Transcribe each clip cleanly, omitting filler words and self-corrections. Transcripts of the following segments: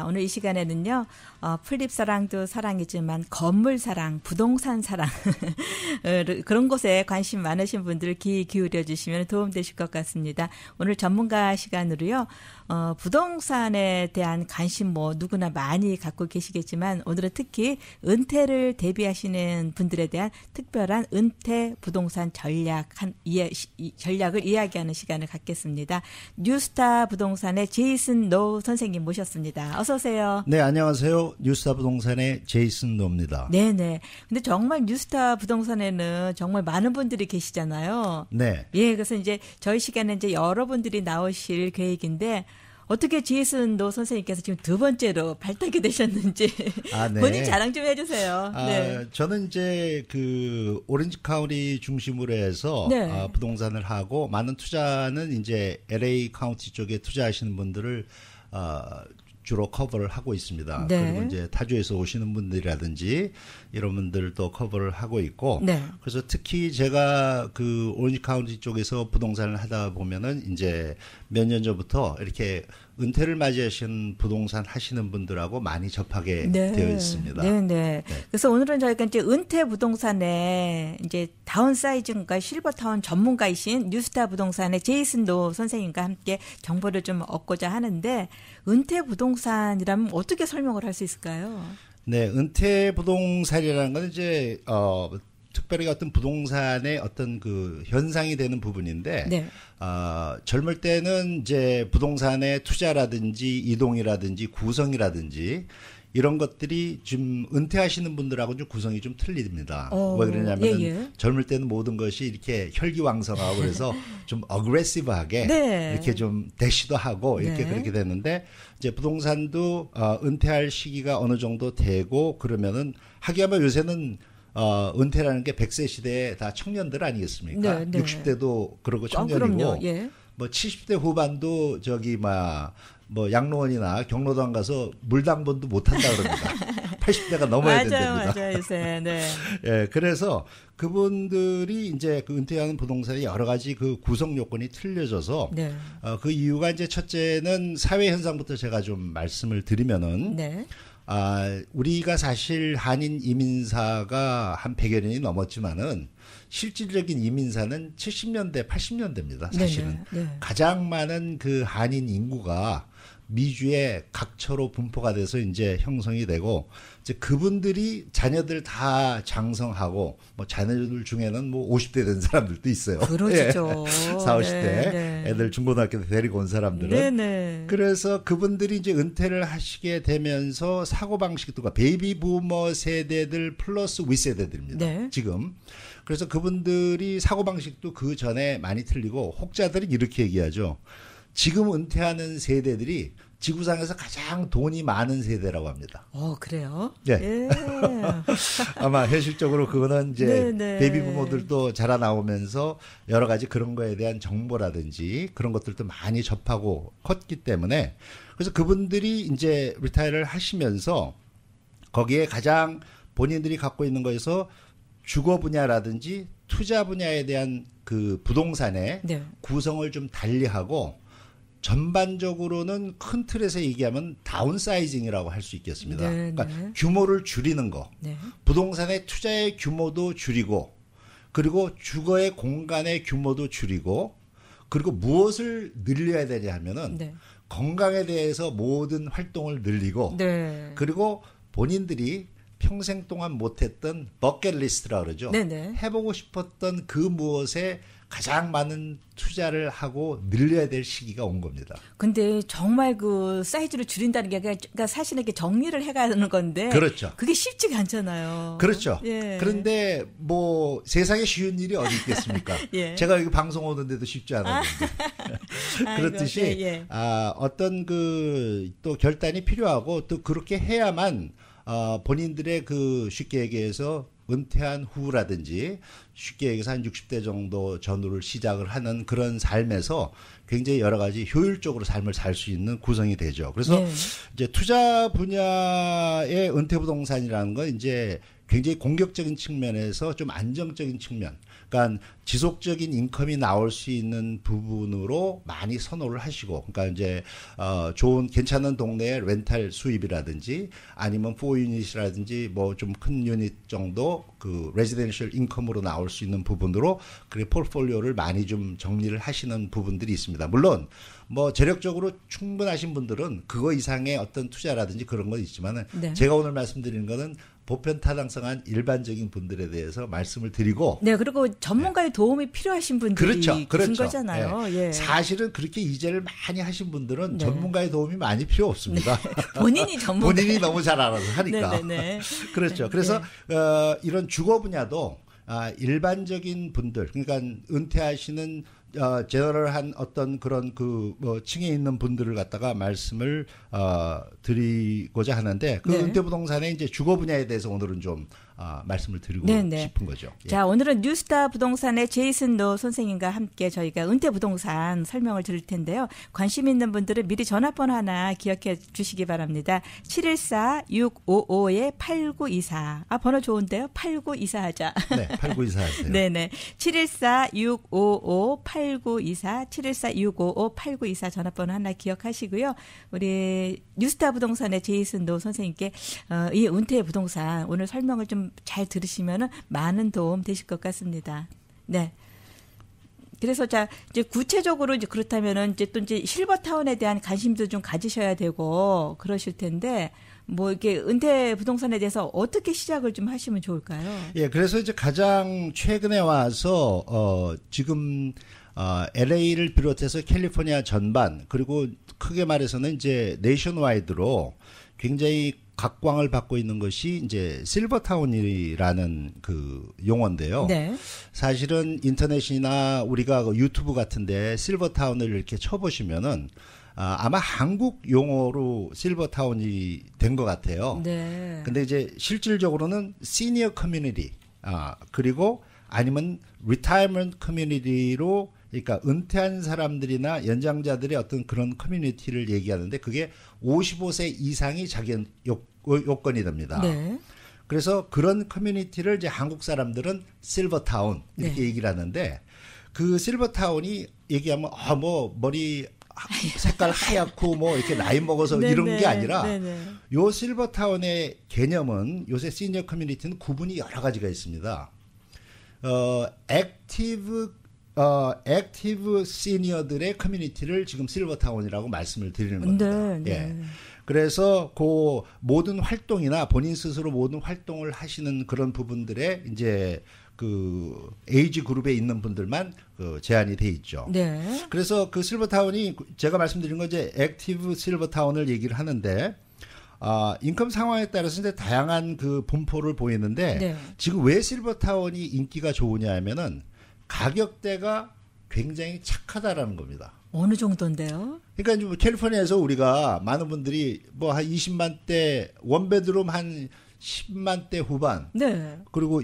오늘 이 시간에는요, 풀잎 사랑도 사랑이지만 건물 사랑, 부동산 사랑 그런 곳에 관심 많으신 분들 귀 기울여 주시면 도움되실 것 같습니다. 오늘 전문가 시간으로요, 부동산에 대한 관심 뭐 누구나 많이 갖고 계시겠지만 오늘은 특히 은퇴를 대비하시는 분들에 대한 특별한 은퇴 부동산 전략을 이야기하는 시간을 갖겠습니다. 뉴스타 부동산의 제이슨 노 선생님 모셨습니다. 어서 오세요. 네, 안녕하세요. 뉴스타 부동산의 제이슨 노입니다. 네네. 근데 정말 뉴스타 부동산에는 정말 많은 분들이 계시잖아요. 네. 예, 그래서 이제 저희 시간에 이제 여러분들이 나오실 계획인데 어떻게 제이슨 노 선생님께서 지금 두 번째로 발탁이 되셨는지 네. 본인 자랑 좀 해주세요. 네. 저는 이제 그 오렌지 카운티 중심으로 해서 네. 부동산을 하고 많은 투자는 이제 LA 카운티 쪽에 투자하시는 분들을 주로 커버를 하고 있습니다. 네. 그리고 이제 타주에서 오시는 분들이라든지 이런 분들도 커버를 하고 있고, 네. 그래서 특히 제가 그 오렌지 카운티 쪽에서 부동산을 하다 보면은 이제 몇 년 전부터 이렇게 은퇴를 맞이하신 부동산 하시는 분들하고 많이 접하게 네. 되어 있습니다. 네, 네. 네. 그래서 오늘은 저희가 이제 은퇴 부동산의 이제 다운사이징과 실버타운 전문가이신 뉴스타 부동산의 제이슨 노 선생님과 함께 정보를 좀 얻고자 하는데 은퇴 부동산이라면 어떻게 설명을 할 수 있을까요? 네, 은퇴 부동산이라는 건 이제 특별히 어떤 부동산의 어떤 그 현상이 되는 부분인데, 네. 젊을 때는 이제 부동산의 투자라든지 이동이라든지 구성이라든지 이런 것들이 좀 은퇴하시는 분들하고 좀 구성이 좀 틀립니다. 왜 그러냐면 예. 젊을 때는 모든 것이 이렇게 혈기왕성하고 그래서 좀 어그레시브하게 네. 이렇게 좀 대시도 하고 이렇게 네. 그렇게 되는데 이제 부동산도 은퇴할 시기가 어느 정도 되고 그러면은 하기야말로 요새는 은퇴라는 게 100세 시대에 다 청년들 아니겠습니까? 네, 네. 60대도 그러고 청년이고 그럼요. 예. 뭐 70대 후반도 저기 뭐 양로원이나 경로당 가서 물당번도 못 한다 그럽니다. 80대가 넘어야 된답니다. 맞아요, 요새. 네. 예, 그래서 그분들이 이제 그 은퇴하는 부동산의 여러 가지 그 구성 요건이 틀려져서 네. 그 이유가 이제 첫째는 사회 현상부터 제가 좀 말씀을 드리면은 네. 우리가 사실 한인 이민사가 한 100여 년이 넘었지만은 실질적인 이민사는 70년대, 80년대입니다. 사실은. 네네. 네. 가장 많은 그 한인 인구가 미주의 각처로 분포가 돼서 이제 형성이 되고 이제 그분들이 자녀들 다 장성하고 뭐 자녀들 중에는 뭐 50대 된 사람들도 있어요. 그러시죠. 예. 40, 50대 네. 애들 중고등학교 때 데리고 온 사람들은. 네네. 그래서 그분들이 이제 은퇴를 하시게 되면서 사고방식도 베이비 부머 세대들 플러스 윗세대들입니다. 네. 지금. 그래서 그분들이 사고방식도 그 전에 많이 틀리고 혹자들은 이렇게 얘기하죠. 지금 은퇴하는 세대들이 지구상에서 가장 돈이 많은 세대라고 합니다. 그래요? 네. 예. 아마 현실적으로 그거는 이제 네네. 베이비 부모들도 자라나오면서 여러 가지 그런 거에 대한 정보라든지 그런 것들도 많이 접하고 컸기 때문에 그래서 그분들이 이제 리타이어를 하시면서 거기에 가장 본인들이 갖고 있는 거에서 주거 분야라든지 투자 분야에 대한 그 부동산의 네. 구성을 좀 달리하고 전반적으로는 큰 틀에서 얘기하면 다운사이징이라고 할 수 있겠습니다. 네, 그러니까 네. 규모를 줄이는 거. 네. 부동산의 투자의 규모도 줄이고 그리고 주거의 공간의 규모도 줄이고 그리고 무엇을 늘려야 되냐 하면은 네. 건강에 대해서 모든 활동을 늘리고 네. 그리고 본인들이 평생 동안 못했던 버킷리스트라 그러죠. 네네. 해보고 싶었던 그 무엇에 가장 많은 투자를 하고 늘려야 될 시기가 온 겁니다. 근데 정말 그 사이즈를 줄인다는 게 그러니까 사실은 이렇게 정리를 해가는 건데. 그렇죠. 그게 쉽지가 않잖아요. 그렇죠. 예. 그런데 뭐 세상에 쉬운 일이 어디 있겠습니까? 예. 제가 여기 방송 오는데도 쉽지 않았는데. 그렇듯이 예. 어떤 그 또 결단이 필요하고 또 그렇게 해야만 본인들의 그 쉽게 얘기해서 은퇴한 후라든지 쉽게 얘기해서 한 60대 정도 전후를 시작을 하는 그런 삶에서 굉장히 여러 가지 효율적으로 삶을 살 수 있는 구성이 되죠. 그래서 네. 이제 투자 분야의 은퇴 부동산이라는 건 이제 굉장히 공격적인 측면에서 좀 안정적인 측면. 그러니까 지속적인 인컴이 나올 수 있는 부분으로 많이 선호를 하시고, 그러니까 이제 좋은 괜찮은 동네의 렌탈 수입이라든지 아니면 4유닛이라든지 뭐 좀 큰 유닛 정도 그 레지던셜 인컴으로 나올 수 있는 부분으로 그래 포트폴리오를 많이 좀 정리를 하시는 부분들이 있습니다. 물론 뭐 재력적으로 충분하신 분들은 그거 이상의 어떤 투자라든지 그런 건 있지만은 네. 제가 오늘 말씀드리는 거는 보편타당성한 일반적인 분들에 대해서 말씀을 드리고, 네, 그리고 전문가의 도움이 필요하신 분들이 계신 거잖아요. 예. 예. 사실은 그렇게 이제를 많이 하신 분들은 네. 전문가의 도움이 많이 필요 없습니다. 본인이 전문가. 본인이 너무 잘 알아서 하니까. 네네네. 그렇죠. 네. 그래서 이런 주거 분야도 일반적인 분들, 그러니까 은퇴하시는 제너럴한 어떤 그런 그 뭐 층에 있는 분들을 갖다가 말씀을 드리고자 하는데 그 네. 은퇴 부동산의 이제 주거 분야에 대해서 오늘은 좀 말씀을 드리고 네네. 싶은 거죠. 예. 자, 오늘은 뉴스타 부동산의 제이슨 노 선생님과 함께 저희가 은퇴 부동산 설명을 드릴 텐데요. 관심 있는 분들은 미리 전화번호 하나 기억해 주시기 바랍니다. 714-655-8924. 아, 번호 좋은데요? 8924 하자. 네, 8924 하세요. 네네. 714-655-8924, 714-655-8924 전화번호 하나 기억하시고요. 우리 뉴스타 부동산의 제이슨 노 선생님께 이 은퇴 부동산 오늘 설명을 좀 잘 들으시면은 많은 도움 되실 것 같습니다. 네. 그래서 자 이제 구체적으로 이제 그렇다면은 이제 또 이제 실버타운에 대한 관심도 좀 가지셔야 되고 그러실 텐데 뭐 이렇게 은퇴 부동산에 대해서 어떻게 시작을 좀 하시면 좋을까요? 예, 그래서 이제 가장 최근에 와서 지금 LA를 비롯해서 캘리포니아 전반 그리고 크게 말해서는 이제 네이션와이드로 굉장히 각광을 받고 있는 것이 이제 실버타운이라는 그 용어인데요. 네. 사실은 인터넷이나 우리가 그 유튜브 같은데 실버타운을 이렇게 쳐보시면은 아마 한국 용어로 실버타운이 된 것 같아요. 네. 근데 이제 실질적으로는 시니어 커뮤니티, 그리고 아니면 리타이먼트 커뮤니티로 그러니까 은퇴한 사람들이나 연장자들의 어떤 그런 커뮤니티를 얘기하는데 그게 55세 이상이 자기 요건이 됩니다. 네. 그래서 그런 커뮤니티를 이제 한국 사람들은 실버타운 이렇게 네. 얘기를 하는데 그 실버타운이 얘기하면 뭐 머리 색깔 하얗고 뭐 이렇게 나이 먹어서 네네. 이런 게 아니라 네네. 요 실버타운의 개념은 요새 시니어 커뮤니티는 구분이 여러 가지가 있습니다. 액티브 시니어들의 커뮤니티를 지금 실버타운이라고 말씀을 드리는 겁니다. 네, 네. 예. 그래서 그 모든 활동이나 본인 스스로 모든 활동을 하시는 그런 부분들에 이제 그 에이지 그룹에 있는 분들만 그 제한이 돼 있죠. 네. 그래서 그 실버타운이 제가 말씀드린 건 이제 액티브 실버타운을 얘기를 하는데 인컴 상황에 따라서 이제 다양한 그 분포를 보이는데 네. 지금 왜 실버타운이 인기가 좋으냐 하면은 가격대가 굉장히 착하다라는 겁니다. 어느 정도인데요? 그러니까 이제 뭐 캘리포니아에서 우리가 많은 분들이 뭐 한 20만대 원베드룸 한 10만대 후반 네. 그리고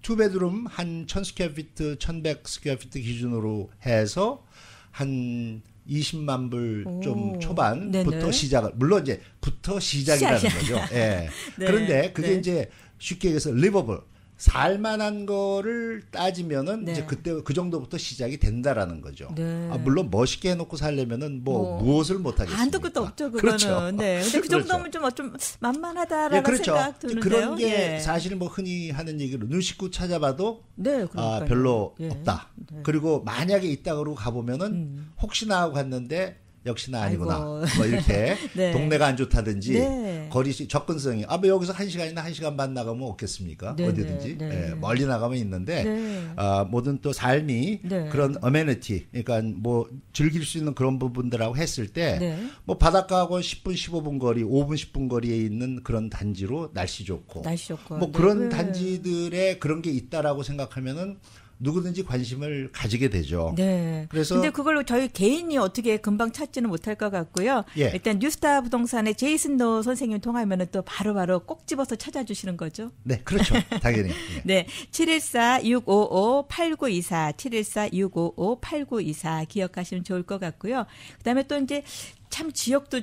투베드룸 한 1000스퀘어피트 1100스퀘어피트 기준으로 해서 한 20만 불 좀 초반부터 네네. 시작을 물론 이제 부터 시작이라는 거죠. 예. 네. 그런데 그게 네. 이제 쉽게 얘기해서 리버블 살만한 거를 따지면은 네. 이제 그때 그 정도부터 시작이 된다라는 거죠. 네. 물론 멋있게 해놓고 살려면은 뭐 무엇을 못 하겠습니까? 한도 끝도 없죠, 그거는. 그렇죠. 네. 근데 그 그렇죠. 정도면 좀 만만하다라는 예, 그렇죠. 생각 드는데요. 그런 게 예. 사실 뭐 흔히 하는 얘기로 눈 씻고 찾아봐도 네, 그러니까요. 별로 예. 없다. 네. 그리고 만약에 있다고 가보면은 혹시나 하고 갔는데 역시나 아니구나. 아이고. 뭐 이렇게 네. 동네가 안 좋다든지 네. 거리 접근성이 뭐 여기서 1시간이나 1시간 반 나가면 없겠습니까? 네, 어디든지 네, 네. 예, 멀리 나가면 있는데 네. 모든 또 삶이 네. 그런 어메니티 그러니까 뭐 즐길 수 있는 그런 부분들하고 했을 때 네. 뭐 바닷가하고 10분 15분 거리 5분 10분 거리에 있는 그런 단지로 날씨 좋고 날씨 좋고. 뭐 네. 그런 네. 단지들에 그런 게 있다라고 생각하면은 누구든지 관심을 가지게 되죠. 네. 그래서 근데 그걸 저희 개인이 어떻게 금방 찾지는 못할 것 같고요. 예. 일단 뉴스타 부동산의 제이슨 노 선생님 통하면은 또 바로바로 꼭 집어서 찾아주시는 거죠. 네, 그렇죠. 당연히. 예. 네. 714-655-8924, 714-655-8924 기억하시면 좋을 것 같고요. 그다음에 또 이제 참 지역도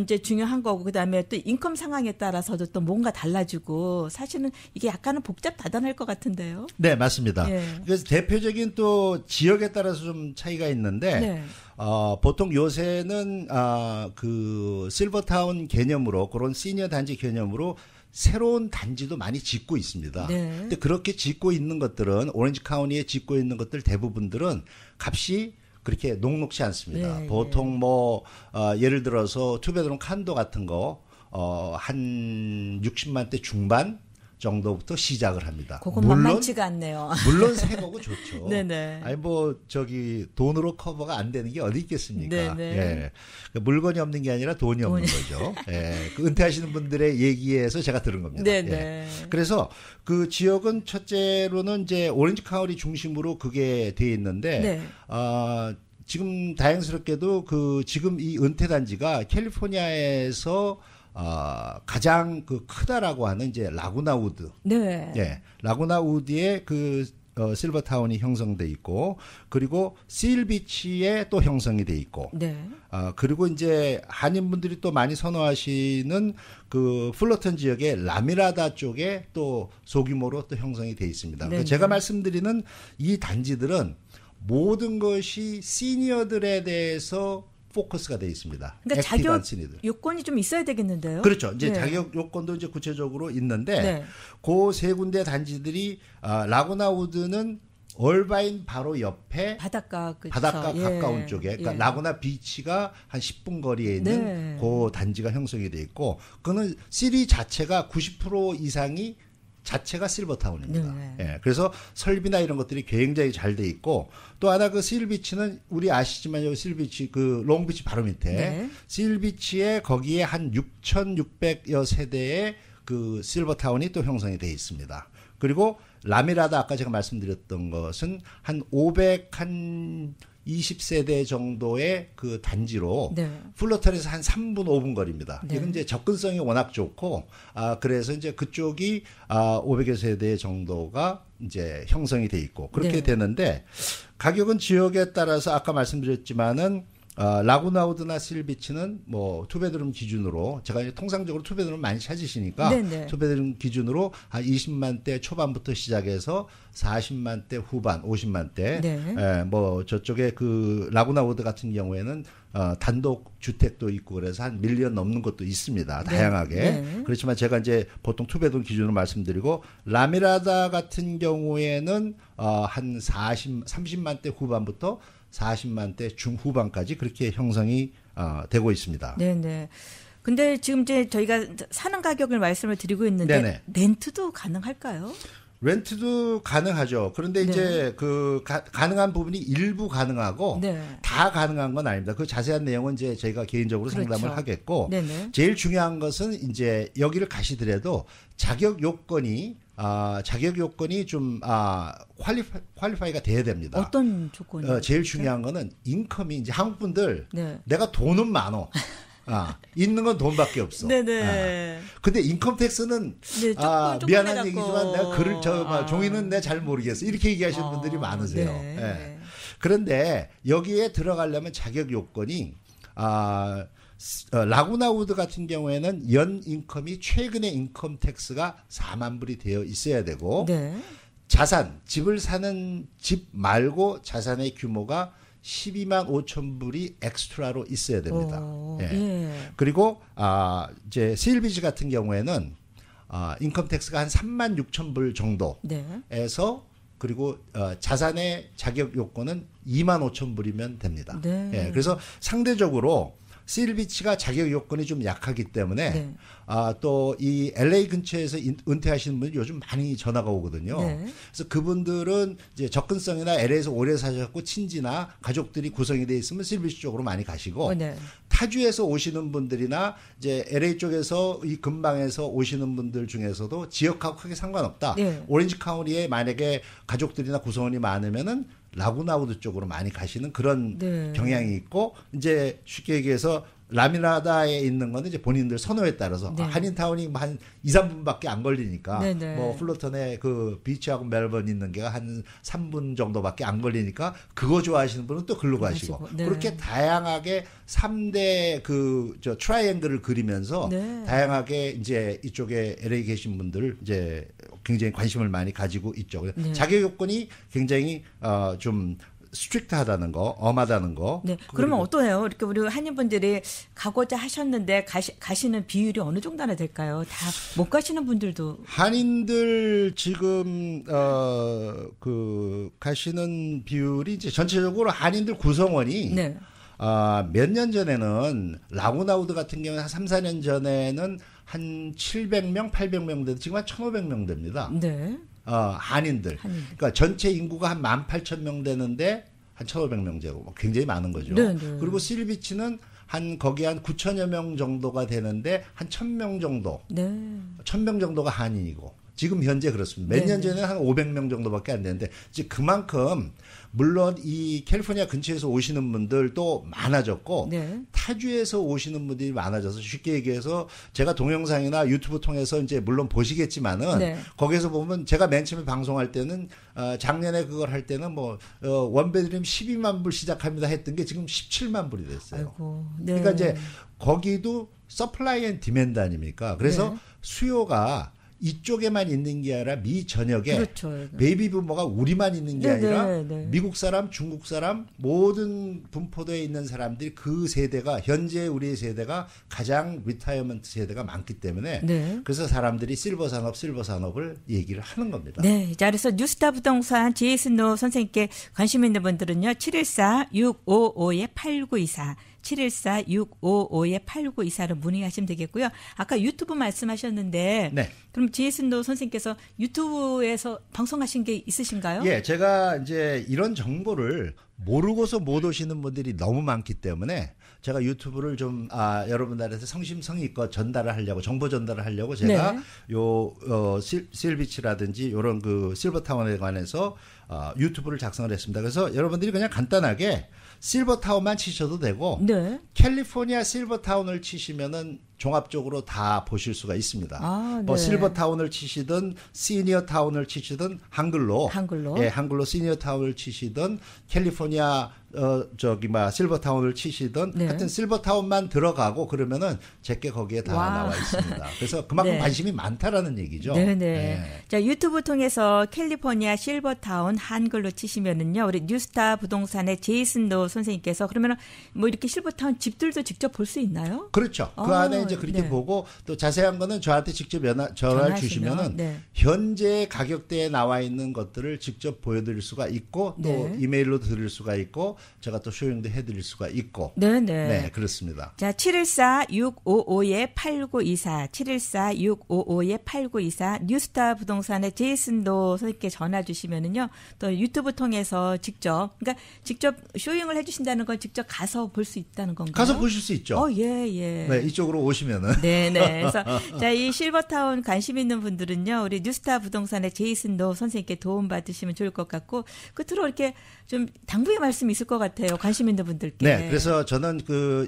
이제 중요한 거고 그다음에 또 인컴 상황에 따라서도 또 뭔가 달라지고 사실은 이게 약간은 복잡다단할 것 같은데요. 네, 맞습니다. 예. 그래서 대표적인 또 지역에 따라서 좀 차이가 있는데 네. 보통 요새는 그 실버타운 개념으로 그런 시니어 단지 개념으로 새로운 단지도 많이 짓고 있습니다. 네. 근데 그렇게 짓고 있는 것들은 오렌지 카운티에 짓고 있는 것들 대부분들은 값이 그렇게 녹록지 않습니다. 네, 보통 뭐 예를 들어서 투베드룸 칸도 같은 거 한 60만 대 중반 정도부터 시작을 합니다. 그건 만만치가 않네요. 물론 새 거고 좋죠. 네네. 아니 뭐 저기 돈으로 커버가 안 되는 게 어디 있겠습니까? 네네. 예. 물건이 없는 게 아니라 돈이 없는 거죠. 예. 그 은퇴하시는 분들의 얘기에서 제가 들은 겁니다. 네네. 예. 그래서 그 지역은 첫째로는 이제 오렌지 카운티 중심으로 그게 돼 있는데 네. 지금 다행스럽게도 그 지금 이 은퇴 단지가 캘리포니아에서 가장 그 크다라고 하는 이제 라구나 우드. 네. 예. 라구나 우드에 그 실버타운이 형성돼 있고 그리고 실비치에 또 형성이 돼 있고 네. 그리고 이제 한인분들이 또 많이 선호하시는 그 풀러턴 지역의 라미라다 쪽에 또 소규모로 또 형성이 돼 있습니다. 그러니까 제가 말씀드리는 이 단지들은 모든 것이 시니어들에 대해서 포커스가 돼 있습니다. 그러니까 자격 시니어들. 요건이 좀 있어야 되겠는데요. 그렇죠. 이제 네. 자격 요건도 이제 구체적으로 있는데 네. 그 세 군데 단지들이 라구나 우드는 얼바인 바로 옆에 바닷가 그쵸? 바닷가 예. 가까운 쪽에 그러니까 예. 라구나 비치가 한 10분 거리에 있는 네. 그 단지가 형성이 돼 있고 그거는 시리 자체가 90% 이상이 자체가 실버타운입니다. 네. 예, 그래서 설비나 이런 것들이 굉장히 잘 돼 있고 또 하나 그 실비치는 우리 아시지만 여기 실비치 그 롱비치 바로 밑에 네. 실비치에 거기에 한 6,600여 세대의 그 실버타운이 또 형성이 돼 있습니다. 그리고 라미라다 아까 제가 말씀드렸던 것은 한 20세대 정도의 그 단지로 네. 풀러턴에서 한 3분 5분 거리입니다. 네. 이건 이제 접근성이 워낙 좋고 그래서 이제 그쪽이 500여 세대 정도가 이제 형성이 돼 있고 그렇게 네. 되는데 가격은 지역에 따라서 아까 말씀드렸지만은 라구나우드나 실비치는 뭐 투베드룸 기준으로 제가 이제 통상적으로 투베드룸 많이 찾으시니까 네네. 투베드룸 기준으로 한 20만 대 초반부터 시작해서 40만 대 후반, 50만 대. 네. 뭐 저쪽에 그 라구나우드 같은 경우에는 단독 주택도 있고 그래서 한 1년 넘는 것도 있습니다. 다양하게. 네. 그렇지만 제가 이제 보통 투베드룸 기준으로 말씀드리고 라미라다 같은 경우에는 한 30만 대 후반부터 40만 대 중후반까지 그렇게 형성이 되고 있습니다. 네네. 근데 지금 이제 저희가 사는 가격을 말씀을 드리고 있는데 네네. 렌트도 가능할까요? 렌트도 가능하죠. 그런데 네. 이제 그 가능한 부분이 일부 가능하고 네. 다 가능한 건 아닙니다. 그 자세한 내용은 이제 저희가 개인적으로 그렇죠. 상담을 하겠고 네네. 제일 중요한 것은 이제 여기를 가시더라도 자격 요건이 좀 퀄리파이가 돼야 됩니다. 어떤 조건이요? 제일 중요한 거는 인컴이 이제 한국 분들 네. 내가 돈은 많어. 있는 건 돈밖에 없어. 네네. 근데 인컴 텍스는 네, 조금 미안한 해갖고. 얘기지만 내가 종이는 내가 잘 모르겠어. 이렇게 얘기하시는 분들이 많으세요. 네. 예. 그런데 여기에 들어가려면 자격 요건이 라구나우드 같은 경우에는 연 인컴이 최근의 인컴 텍스가 4만 불이 되어 있어야 되고 네. 자산, 집을 사는 집 말고 자산의 규모가 12만 5천 불이 엑스트라로 있어야 됩니다. 예. 예. 그리고 이제 실비지 같은 경우에는 인컴 텍스가 한 3만 6천 불 정도에서 네. 그리고 자산의 자격 요건은 2만 5천 불이면 됩니다. 네. 예. 그래서 상대적으로 실비치가 자격 요건이 좀 약하기 때문에 네. 또 이 LA 근처에서 은퇴하시는 분이 요즘 많이 전화가 오거든요. 네. 그래서 그분들은 이제 접근성이나 LA에서 오래 사셨고 친지나 가족들이 구성이 돼 있으면 실비치 쪽으로 많이 가시고 네. 타주에서 오시는 분들이나 이제 LA 쪽에서 이 근방에서 오시는 분들 중에서도 지역하고 크게 상관없다. 네. 오렌지 카운티에 만약에 가족들이나 구성원이 많으면은 라구나우드 쪽으로 많이 가시는 그런 네. 경향이 있고 이제 쉽게 얘기해서 라미나다에 있는 거는 이제 본인들 선호에 따라서 네. 한인타운이 한 2, 3분밖에 안 걸리니까 네네. 뭐 플로턴에 그 비치하고 멜번 있는 게 한 3분 정도밖에 안 걸리니까 그거 좋아하시는 분은 또 글로 가시고 네. 그렇게 다양하게 3대 그 저 트라이앵글을 그리면서 네. 다양하게 이제 이쪽에 LA 계신 분들 이제 굉장히 관심을 많이 가지고 있죠. 네. 자격 요건이 굉장히 좀 스트릭트하다는 거, 엄하다는 거. 네. 그러면 어떠해요? 이렇게 우리 한인분들이 가고자 하셨는데 가시는 비율이 어느 정도나 될까요? 다 못 가시는 분들도. 한인들 지금 그 가시는 비율이 이제 전체적으로 한인들 구성원이 네. 몇 년 전에는 라구나우드 같은 경우는 한 3, 4년 전에는 한 700명, 800명 되도 지금 한 1,500명 됩니다. 네. 한인들. 그러니까 전체 인구가 한 18,000명 되는데 한 1,500명 되고 굉장히 많은 거죠. 네, 네. 그리고 실비치는 거기 한 9,000여 명 정도가 되는데 한 1,000명 정도. 네. 1,000명 정도가 한인이고 지금 현재 그렇습니다. 몇 년 전에는 한 500명 정도밖에 안 되는데 이제 그만큼 물론 이 캘리포니아 근처에서 오시는 분들도 많아졌고 네. 타주에서 오시는 분들이 많아져서 쉽게 얘기해서 제가 동영상이나 유튜브 통해서 이제 물론 보시겠지만은 네. 거기에서 보면 제가 맨 처음에 방송할 때는 작년에 그걸 할 때는 뭐 원베드룸 12만 불 시작합니다 했던 게 지금 17만 불이 됐어요. 아이고. 네. 그러니까 이제 거기도 서플라이 앤 디맨드 아닙니까? 그래서 네. 수요가 이쪽에만 있는 게 아니라 미 전역에 그렇죠. 베이비 부모가 우리만 있는 게 네, 아니라 네, 네. 미국 사람, 중국 사람 모든 분포도에 있는 사람들이 그 세대가 현재 우리의 세대가 가장 리타이어먼트 세대가 많기 때문에 네. 그래서 사람들이 실버 산업을 얘기를 하는 겁니다. 네. 자, 그래서 뉴스타 부동산 제이슨노 선생님께 관심 있는 분들은요. 714-655-8924 714-655-8924로 문의하시면 되겠고요. 아까 유튜브 말씀하셨는데 네. 그럼 제이슨노 선생님께서 유튜브에서 방송하신 게 있으신가요? 예, 제가 이제 이런 정보를 모르고서 못 오시는 분들이 너무 많기 때문에 제가 유튜브를 좀 여러분들한테 성심성의껏 전달을 하려고 정보 전달을 하려고 제가 네. 실비치라든지 이런 그 실버타운에 관해서 유튜브를 작성을 했습니다. 그래서 여러분들이 그냥 간단하게 실버타운만 치셔도 되고 네. 캘리포니아 실버타운을 치시면은 종합적으로 다 보실 수가 있습니다. 뭐 네. 실버타운을 치시든 시니어타운을 치시든 한글로 예, 한글로 시니어타운을 치시든 캘리포니아 실버타운을 치시든 네. 하여튼 실버타운만 들어가고 그러면은 제게 거기에 다 와. 나와 있습니다. 그래서 그만큼 네. 관심이 많다라는 얘기죠. 네네. 네. 자, 유튜브 통해서 캘리포니아 실버타운 한글로 치시면은요, 우리 뉴스타 부동산의 제이슨노 선생님께서 그러면은 뭐 이렇게 실버타운 집들도 직접 볼 수 있나요? 그렇죠. 그 안에 이제 그렇게 네. 보고 또 자세한 거는 저한테 직접 전화를 전화하시면, 주시면은 네. 현재 가격대에 나와 있는 것들을 직접 보여드릴 수가 있고 또 네. 이메일로 드릴 수가 있고 제가 또 쇼잉도 해드릴 수가 있고 네네. 네 그렇습니다. 자, 714-655-8924, 714-655-8924, 뉴스타 부동산의 제이슨도 선생님께 전화 주시면은요, 또 유튜브 통해서 직접 쇼잉을 해주신다는 건 직접 가서 볼 수 있다는 건가요? 가서 보실 수 있죠. 예. 네 이쪽으로 오시면은 네네. 그래서 자, 이 실버타운 관심 있는 분들은요, 우리 뉴스타 부동산의 제이슨도 선생님께 도움 받으시면 좋을 것 같고, 끝으로 이렇게 좀 당부의 말씀이 있을 것 같아요. 관심 있는 분들께. 네, 그래서 저는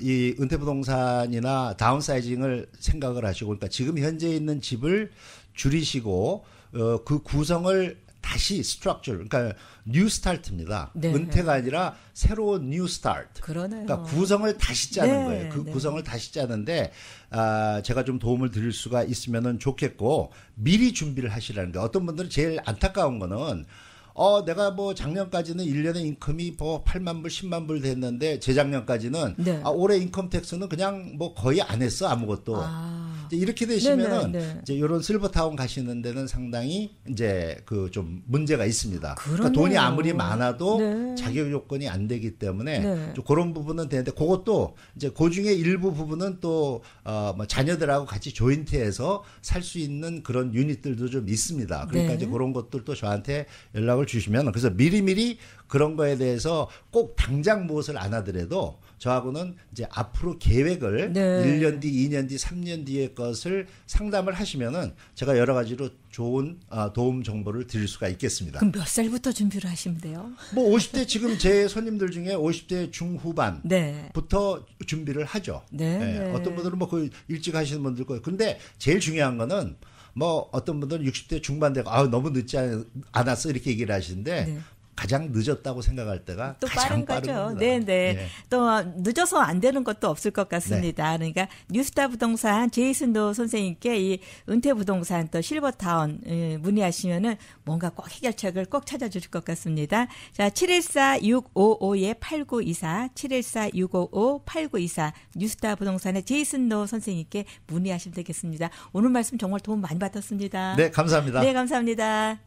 이 은퇴부동산이나 다운사이징을 생각을 하시고, 그러니까 지금 현재 있는 집을 줄이시고 그 구성을 다시 스트럭처, 그러니까 뉴 스타트입니다. 네. 은퇴가 아니라 새로운 뉴 스타트. 그러네요. 그러니까 구성을 다시 짜는 네, 거예요. 그 네. 구성을 다시 짜는데 제가 좀 도움을 드릴 수가 있으면은 좋겠고 미리 준비를 하시라는 게 어떤 분들은 제일 안타까운 거는 내가 뭐 작년까지는 1년에 인컴이 뭐 8만 불, 10만 불 됐는데 재작년까지는 네. 올해 인컴 텍스는 그냥 뭐 거의 안 했어 아무것도. 이제 이렇게 되시면은 네네. 이제 이런 실버타운 가시는 데는 상당히 이제 그 좀 문제가 있습니다. 그러네요. 그러니까 돈이 아무리 많아도 네. 자격 요건이 안 되기 때문에 네. 좀 그런 부분은 되는데 그것도 이제 그 중에 일부 부분은 또 뭐 자녀들하고 같이 조인트해서 살 수 있는 그런 유닛들도 좀 있습니다. 그러니까 네. 이제 그런 것들도 저한테 연락을 주시면 그래서 미리미리 그런 거에 대해서 꼭 당장 무엇을 안 하더라도 저하고는 이제 앞으로 계획을 네. 1년 뒤, 2년 뒤, 3년 뒤의 것을 상담을 하시면은 제가 여러 가지로 좋은 도움 정보를 드릴 수가 있겠습니다. 그럼 몇 살부터 준비를 하시면 돼요? 뭐 50대 지금 제 손님들 중에 50대 중후반부터 준비를 하죠. 네. 네. 어떤 분들은 뭐 그 일찍 하시는 분들 있고 근데 제일 중요한 거는 뭐 어떤 분들은 60대 중반 되고 너무 늦지 않았어 이렇게 얘기를 하시는데 네. 가장 늦었다고 생각할 때가 또 가장 빠른 거죠. 겁니다. 네네. 예. 또 늦어서 안 되는 것도 없을 것 같습니다. 그러니까 뉴스타 부동산 제이슨도 선생님께 이 은퇴 부동산 또 실버타운 문의하시면은 뭔가 꼭 해결책을 꼭 찾아주실 것 같습니다. 자, 714-655-8924, 714-655-8924 뉴스타 부동산의 제이슨도 선생님께 문의하시면 되겠습니다. 오늘 말씀 정말 도움 많이 받았습니다. 네, 감사합니다. 네, 감사합니다.